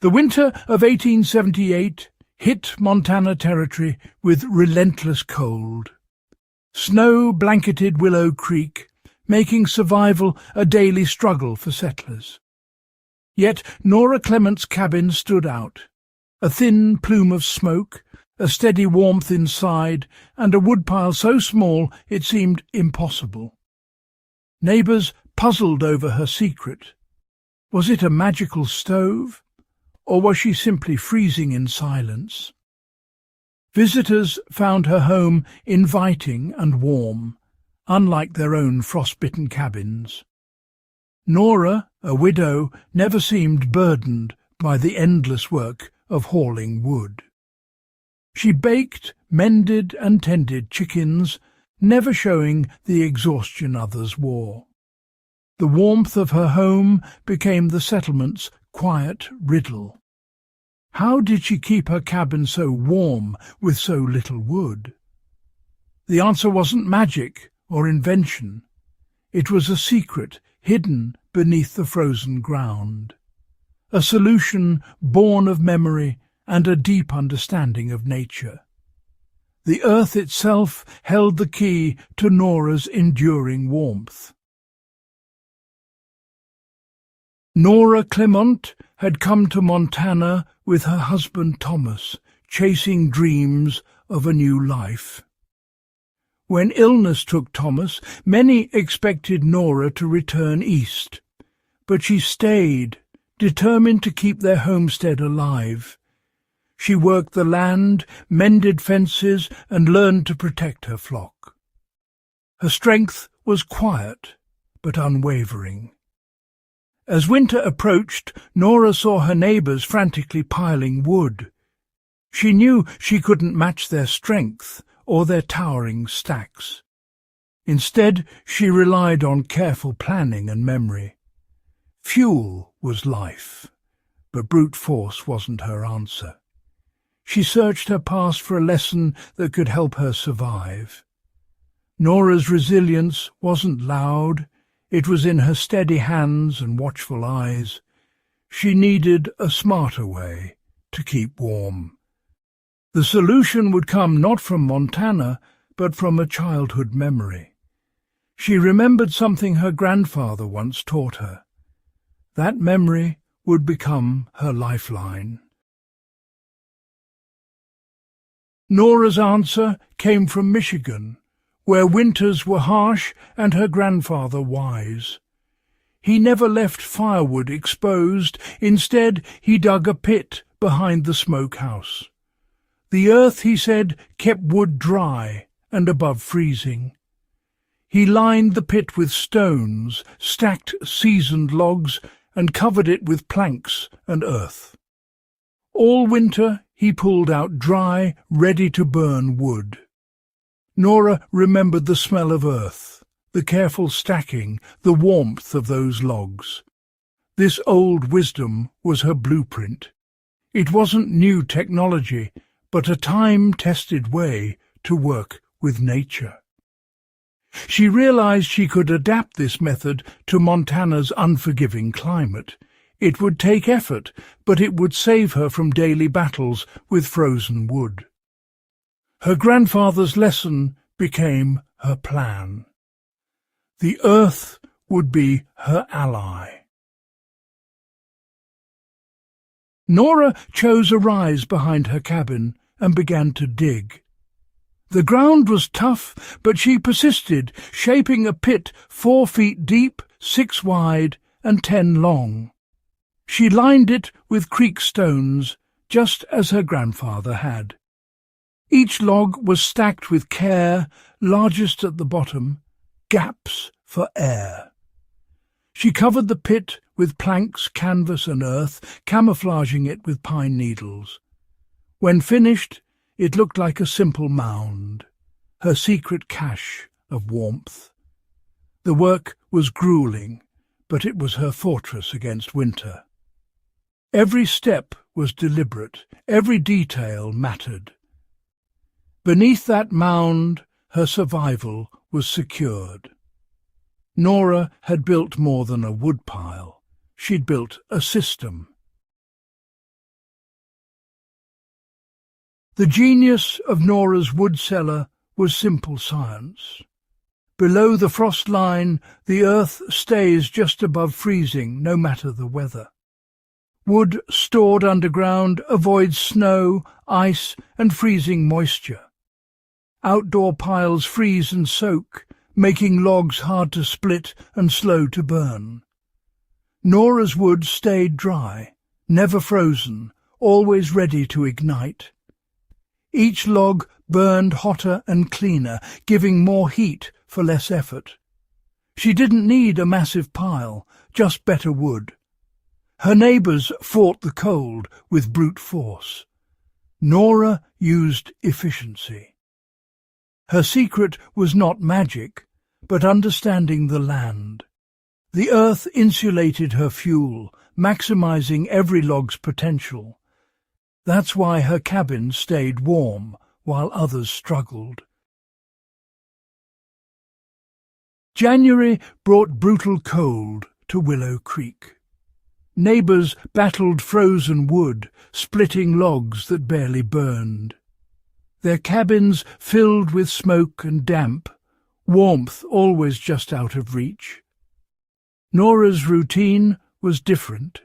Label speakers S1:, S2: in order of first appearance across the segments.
S1: The winter of 1878 hit Montana Territory with relentless cold. Snow blanketed Willow Creek, making survival a daily struggle for settlers. Yet Nora Clement's cabin stood out. A thin plume of smoke, a steady warmth inside, and a woodpile so small it seemed impossible. Neighbours puzzled over her secret. Was it a magical stove, or was she simply freezing in silence? Visitors found her home inviting and warm, unlike their own frostbitten cabins. Nora, a widow, never seemed burdened by the endless work of hauling wood. She baked, mended and tended chickens, never showing the exhaustion others wore. The warmth of her home became the settlement's quiet riddle. How did she keep her cabin so warm with so little wood? The answer wasn't magic or invention. It was a secret hidden beneath the frozen ground. A solution born of memory and a deep understanding of nature. The earth itself held the key to Nora's enduring warmth. Nora Clement had come to Montana with her husband Thomas, chasing dreams of a new life. When illness took Thomas, many expected Nora to return east, but she stayed, determined to keep their homestead alive. She worked the land, mended fences, and learned to protect her flock. Her strength was quiet, but unwavering. As winter approached, Nora saw her neighbours frantically piling wood. She knew she couldn't match their strength or their towering stacks. Instead, she relied on careful planning and memory. Fuel was life, but brute force wasn't her answer. She searched her past for a lesson that could help her survive. Nora's resilience wasn't loud. It was in her steady hands and watchful eyes. She needed a smarter way to keep warm. The solution would come not from Montana, but from a childhood memory. She remembered something her grandfather once taught her. That memory would become her lifeline. Nora's answer came from Michigan, where winters were harsh and her grandfather wise. He never left firewood exposed. Instead, he dug a pit behind the smokehouse. The earth, he said, kept wood dry and above freezing. He lined the pit with stones, stacked seasoned logs, and covered it with planks and earth. All winter he pulled out dry, ready-to-burn wood. Nora remembered the smell of earth, the careful stacking, the warmth of those logs. This old wisdom was her blueprint. It wasn't new technology, but a time-tested way to work with nature. She realized she could adapt this method to Montana's unforgiving climate. It would take effort, but it would save her from daily battles with frozen wood. Her grandfather's lesson became her plan. The earth would be her ally. Nora chose a rise behind her cabin and began to dig. The ground was tough, but she persisted, shaping a pit 4 feet deep, 6 wide, and 10 long. She lined it with creek stones, just as her grandfather had. Each log was stacked with care, largest at the bottom, gaps for air. She covered the pit with planks, canvas and earth, camouflaging it with pine needles. When finished, it looked like a simple mound, her secret cache of warmth. The work was grueling, but it was her fortress against winter. Every step was deliberate, every detail mattered. Beneath that mound, her survival was secured. Nora had built more than a woodpile. She'd built a system. The genius of Nora's wood cellar was simple science. Below the frost line, the earth stays just above freezing, no matter the weather. Wood stored underground avoids snow, ice, and freezing moisture. Outdoor piles freeze and soak, making logs hard to split and slow to burn. Nora's wood stayed dry, never frozen, always ready to ignite. Each log burned hotter and cleaner, giving more heat for less effort. She didn't need a massive pile, just better wood. Her neighbours fought the cold with brute force. Nora used efficiency. Her secret was not magic, but understanding the land. The earth insulated her fuel, maximizing every log's potential. That's why her cabin stayed warm while others struggled. January brought brutal cold to Willow Creek. Neighbours battled frozen wood, splitting logs that barely burned. Their cabins filled with smoke and damp, warmth always just out of reach. Nora's routine was different.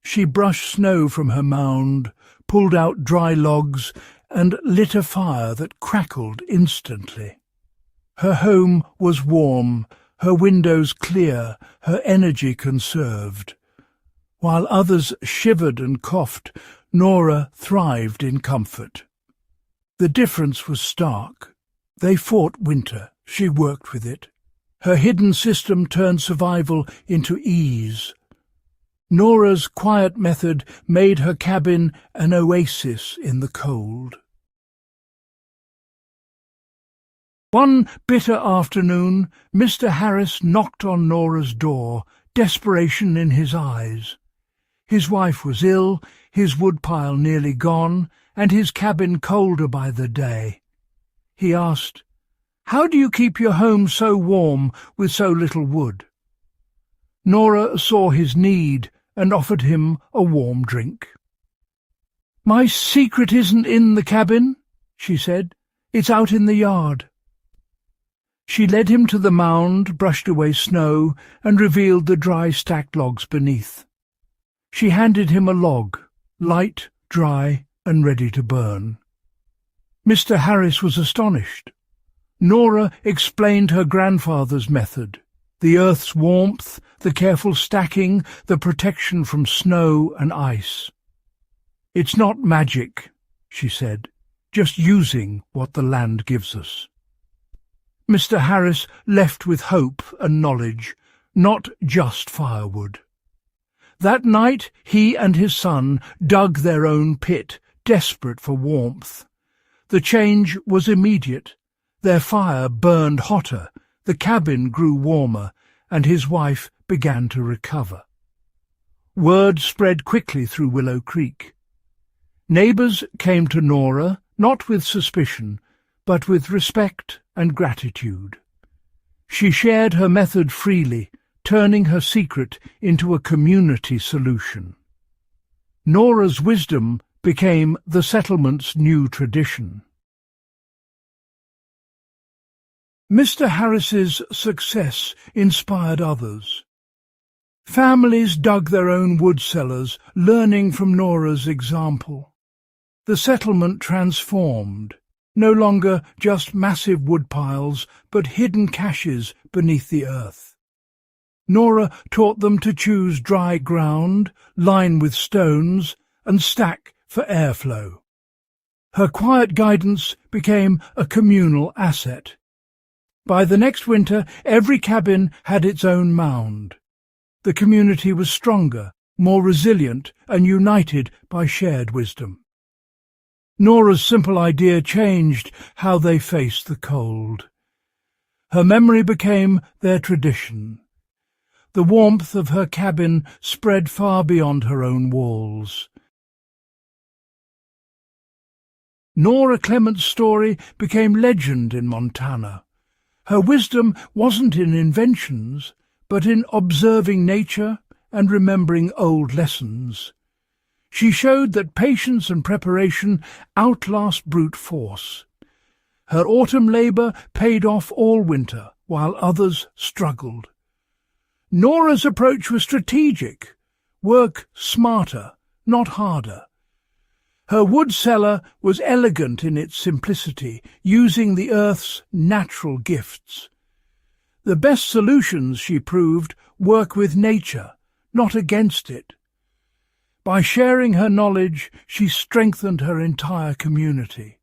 S1: She brushed snow from her mound, pulled out dry logs, and lit a fire that crackled instantly. Her home was warm, her windows clear, her energy conserved. While others shivered and coughed, Nora thrived in comfort. The difference was stark. They fought winter, she worked with it. Her hidden system turned survival into ease. Nora's quiet method made her cabin an oasis in the cold. One bitter afternoon, Mr. Harris knocked on Nora's door, desperation in his eyes. His wife was ill, his woodpile nearly gone, and his cabin colder by the day. He asked, "How do you keep your home so warm with so little wood?" Nora saw his need and offered him a warm drink. "My secret isn't in the cabin," she said. "It's out in the yard." She led him to the mound, brushed away snow, and revealed the dry stacked logs beneath. She handed him a log, light, dry, and ready to burn. Mr. Harris was astonished. Nora explained her grandfather's method, the earth's warmth, the careful stacking, the protection from snow and ice. "It's not magic," she said, "just using what the land gives us." Mr. Harris left with hope and knowledge, not just firewood. That night he and his son dug their own pit, desperate for warmth. The change was immediate. Their fire burned hotter, the cabin grew warmer, and his wife began to recover. Word spread quickly through Willow Creek. Neighbours came to Nora, not with suspicion, but with respect and gratitude. She shared her method freely, turning her secret into a community solution. Nora's wisdom became the settlement's new tradition. Mr. Harris's success inspired others. Families dug their own wood cellars, learning from Nora's example. The settlement transformed, no longer just massive wood piles, but hidden caches beneath the earth. Nora taught them to choose dry ground, line with stones, and stack for airflow. Her quiet guidance became a communal asset. By the next winter, every cabin had its own mound. The community was stronger, more resilient, and united by shared wisdom. Nora's simple idea changed how they faced the cold. Her memory became their tradition. The warmth of her cabin spread far beyond her own walls. Nora Clement's story became legend in Montana. Her wisdom wasn't in inventions, but in observing nature and remembering old lessons. She showed that patience and preparation outlast brute force. Her autumn labour paid off all winter, while others struggled. Nora's approach was strategic. Work smarter, not harder. Her wood cellar was elegant in its simplicity, using the earth's natural gifts. The best solutions, she proved, work with nature, not against it. By sharing her knowledge, she strengthened her entire community.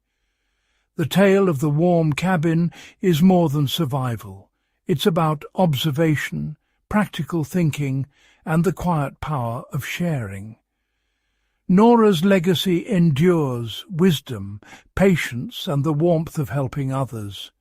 S1: The tale of the warm cabin is more than survival. It's about observation, practical thinking, and the quiet power of sharing. Nora's legacy endures: wisdom, patience, and the warmth of helping others.